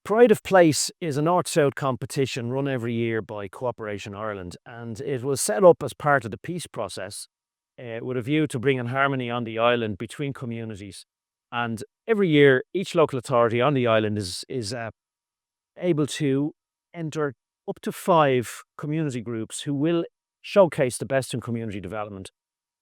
Pride of Place is a North-South competition run every year by Cooperation Ireland, and it was set up as part of the peace process with a view to bringing harmony on the island between communities. And every year, each local authority on the island is able to enter up to 5 community groups who will showcase the best in community development.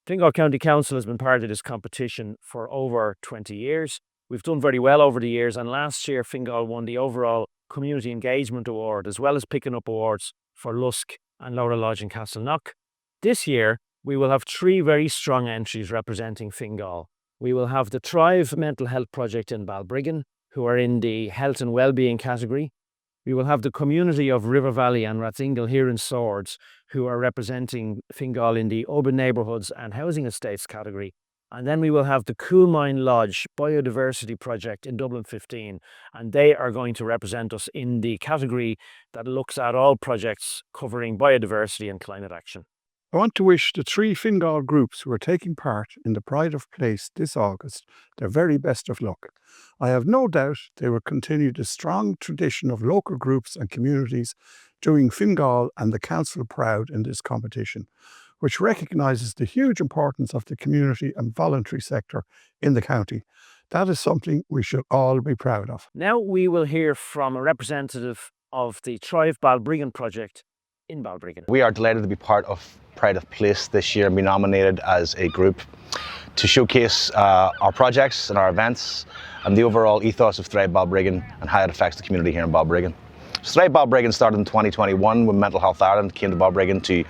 Fingal County Council has been part of this competition for over 20 years. We've done very well over the years, and last year Fingal won the overall Community Engagement Award, as well as picking up awards for Lusk and Laura Lodge in Castleknock. This year, we will have 3 very strong entries representing Fingal. We will have the Thrive Mental Health Project in Balbriggan, who are in the Health and Wellbeing category. We will have the Community of Rivervalley and Rathingle here in Swords, who are representing Fingal in the Urban Neighbourhoods and Housing Estates category. And then we will have the Coolmine Lodge Biodiversity Project in Dublin 15, and they are going to represent us in the category that looks at all projects covering biodiversity and climate action. I want to wish the 3 Fingal groups who are taking part in the Pride of Place this August their very best of luck. I have no doubt they will continue the strong tradition of local groups and communities doing Fingal and the Council proud in this competition, which recognises the huge importance of the community and voluntary sector in the county. That is something we should all be proud of. Now we will hear from a representative of the Thrive Balbriggan project in Balbriggan. We are delighted to be part of Pride of Place this year and be nominated as a group to showcase our projects and our events and the overall ethos of Thrive Balbriggan and how it affects the community here in Balbriggan. So Thrive Balbriggan started in 2021 when Mental Health Ireland came to Balbriggan to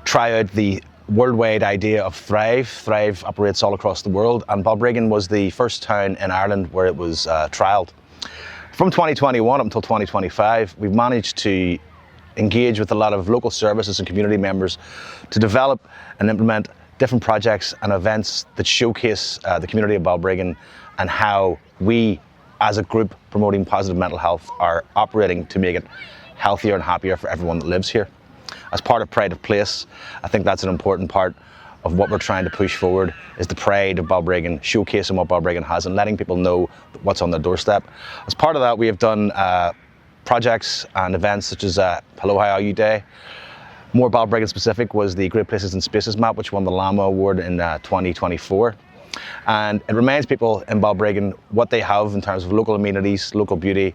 try out the worldwide idea of Thrive. Thrive operates all across the world, and Balbriggan was the first town in Ireland where it was trialled. From 2021 up until 2025, we've managed to engage with a lot of local services and community members to develop and implement different projects and events that showcase the community of Balbriggan and how we, as a group promoting positive mental health, are operating to make it healthier and happier for everyone that lives here. As part of Pride of Place, I think that's an important part of what we're trying to push forward, is the pride of Balbriggan, showcasing what Balbriggan has and letting people know what's on their doorstep. As part of that, we have done projects and events such as Hello, How Are You Day. More Balbriggan specific was the Great Places and Spaces map, which won the LAMA Award in 2024. And it reminds people in Balbriggan what they have in terms of local amenities, local beauty,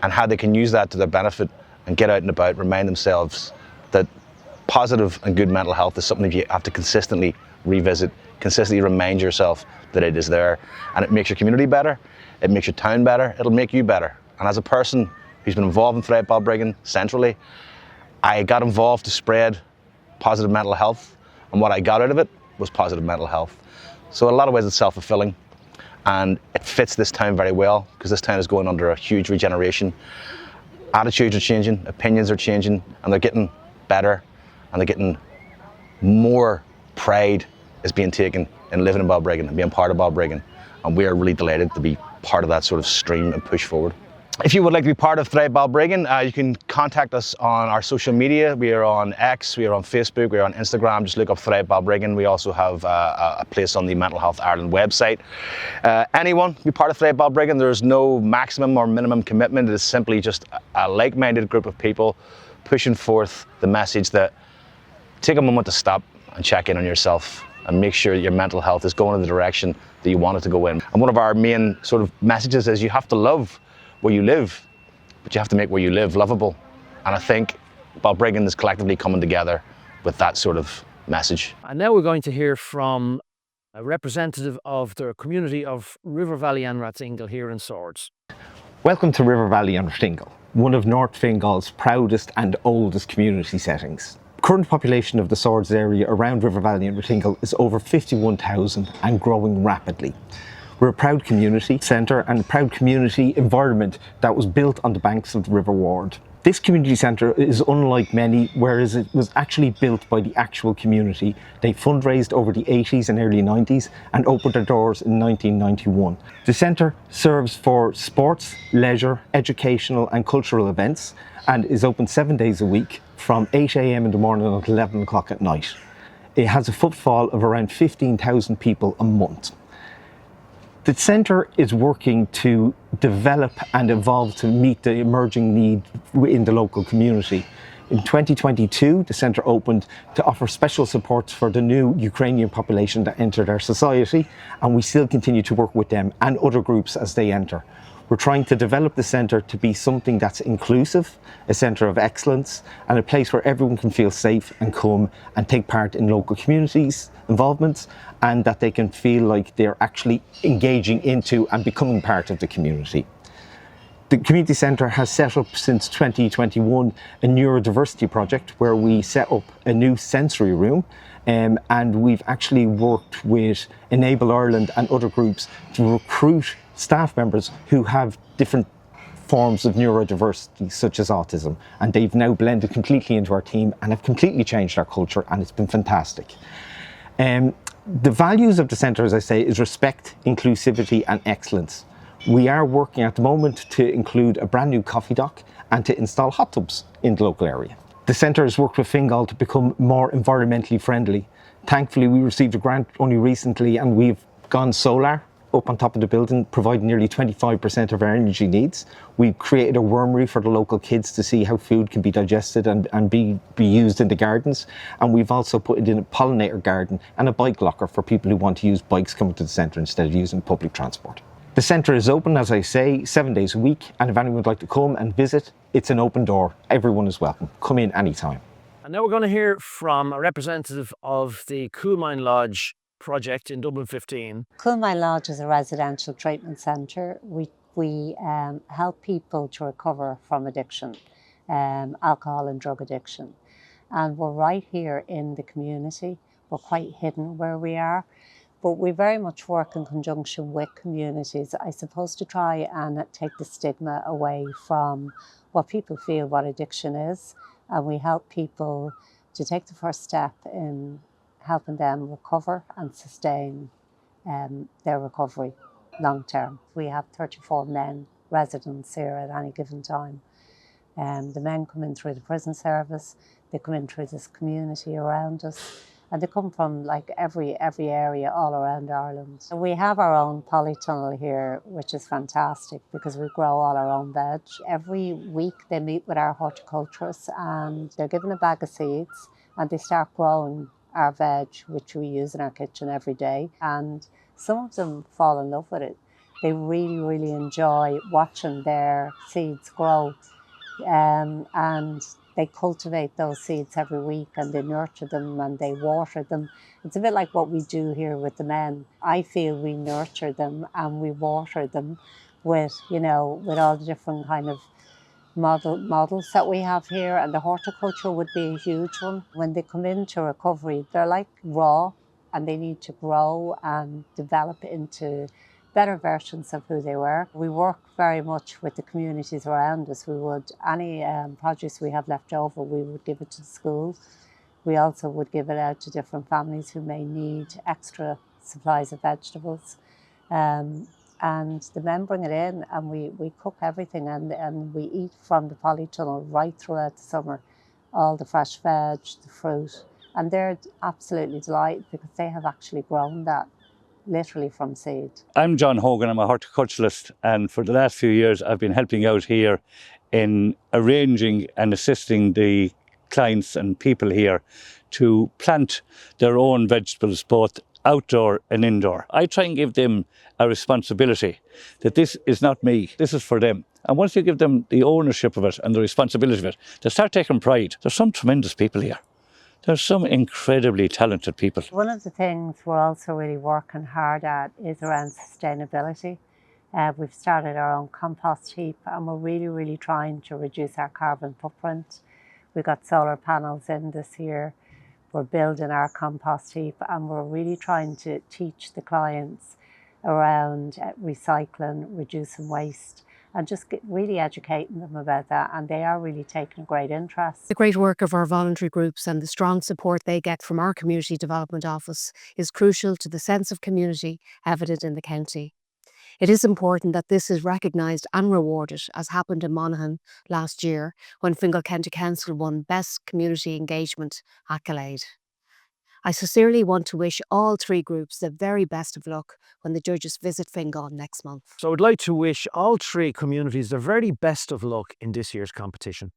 and how they can use that to their benefit and get out and about, remind themselves that positive and good mental health is something that you have to consistently revisit, consistently remind yourself that it is there, and it makes your community better, it makes your town better, it'll make you better. And as a person who's been involved in Thrive Balbriggan centrally, I got involved to spread positive mental health, and what I got out of it was positive mental health. So in a lot of ways it's self-fulfilling, and it fits this town very well, because this town is going under a huge regeneration. Attitudes are changing, opinions are changing, and they're getting better, and they're getting more pride is being taken in living in Balbriggan and being part of Balbriggan, and we are really delighted to be part of that sort of stream and push forward. If you would like to be part of Thrive Balbriggan, you can contact us on our social media. We are on X, we are on Facebook, we are on Instagram. Just look up Thrive Balbriggan. We also have a place on the Mental Health Ireland website. Anyone can be part of Thrive Balbriggan. There is no maximum or minimum commitment. It is simply just a like-minded group of people pushing forth the message that take a moment to stop and check in on yourself and make sure that your mental health is going in the direction that you want it to go in. And one of our main sort of messages is you have to love where you live, but you have to make where you live lovable. And I think Balbriggan is collectively coming together with that sort of message. And now we're going to hear from a representative of the Community of Rivervalley and Rathingle here in Swords. Welcome to Rivervalley and Rathingle, one of North Fingal's proudest and oldest community settings. Current population of the Swords area around Rivervalley and Rathingle is over 51,000 and growing rapidly. We're a proud community centre and a proud community environment that was built on the banks of the River Ward. This community centre is unlike many, whereas it was actually built by the actual community. They fundraised over the 80s and early 90s and opened their doors in 1991. The centre serves for sports, leisure, educational and cultural events and is open 7 days a week from 8 AM in the morning until 11 o'clock at night. It has a footfall of around 15,000 people a month. The centre is working to develop and evolve to meet the emerging need in the local community. In 2022, the centre opened to offer special supports for the new Ukrainian population that entered our society, and we still continue to work with them and other groups as they enter. We're trying to develop the centre to be something that's inclusive, a centre of excellence, and a place where everyone can feel safe and come and take part in local communities involvements, and that they can feel like they're actually engaging into and becoming part of the community. The Community Centre has set up since 2021 a neurodiversity project where we set up a new sensory room, and we've actually worked with Enable Ireland and other groups to recruit staff members who have different forms of neurodiversity such as autism, and they've now blended completely into our team and have completely changed our culture, and it's been fantastic. The values of the centre, as I say, is respect, inclusivity and excellence. We are working at the moment to include a brand new coffee dock and to install hot tubs in the local area. The centre has worked with Fingal to become more environmentally friendly. Thankfully, we received a grant only recently and we've gone solar up on top of the building, providing nearly 25% of our energy needs. We've created a wormery for the local kids to see how food can be digested and be used in the gardens. And we've also put it in a pollinator garden and a bike locker for people who want to use bikes coming to the centre instead of using public transport. The centre is open, as I say, 7 days a week, and if anyone would like to come and visit, it's an open door. Everyone is welcome. Come in anytime. And now we're going to hear from a representative of the Coolmine Lodge project in Dublin 15. Coolmine Lodge is a residential treatment centre. We help people to recover from addiction, alcohol and drug addiction. And we're right here in the community. We're quite hidden where we are, but we very much work in conjunction with communities, I suppose, to try and take the stigma away from what people feel what addiction is. And we help people to take the first step in helping them recover and sustain their recovery long term. We have 34 men residents here at any given time. The men come in through the prison service, they come in through this community around us, and they come from like every area all around Ireland. So we have our own polytunnel here, which is fantastic because we grow all our own veg. Every week they meet with our horticulturists and they're given a bag of seeds and they start growing our veg, which we use in our kitchen every day. And some of them fall in love with it. They really, really enjoy watching their seeds grow. And they cultivate those seeds every week and they nurture them and they water them. It's a bit like what we do here with the men. I feel we nurture them and we water them with, with all the different kind of models that we have here, and the horticulture would be a huge one. When they come into recovery, they're like raw and they need to grow and develop into better versions of who they were. We work very much with the communities around us. We would, any produce we have left over, we would give it to the school. We also would give it out to different families who may need extra supplies of vegetables. And the men bring it in and we cook everything and we eat from the polytunnel right throughout the summer, all the fresh veg, the fruit. And they're absolutely delighted because they have actually grown that literally from seed. I'm John Hogan, I'm a horticulturalist, and for the last few years I've been helping out here in arranging and assisting the clients and people here to plant their own vegetables, both outdoor and indoor. I try and give them a responsibility that this is not me, this is for them. And once you give them the ownership of it and the responsibility of it, they start taking pride. There's some tremendous people here. There's some incredibly talented people. One of the things we're also really working hard at is around sustainability. We've started our own compost heap and we're really, really trying to reduce our carbon footprint. We've got solar panels in this year. We're building our compost heap and we're really trying to teach the clients around recycling, reducing waste, and just really educating them about that, and they are really taking a great interest. The great work of our voluntary groups and the strong support they get from our Community Development Office is crucial to the sense of community evident in the county. It is important that this is recognised and rewarded, as happened in Monaghan last year when Fingal County Council won Best Community Engagement accolade. I sincerely want to wish all three groups the very best of luck when the judges visit Fingal next month. So I'd like to wish all three communities the very best of luck in this year's competition.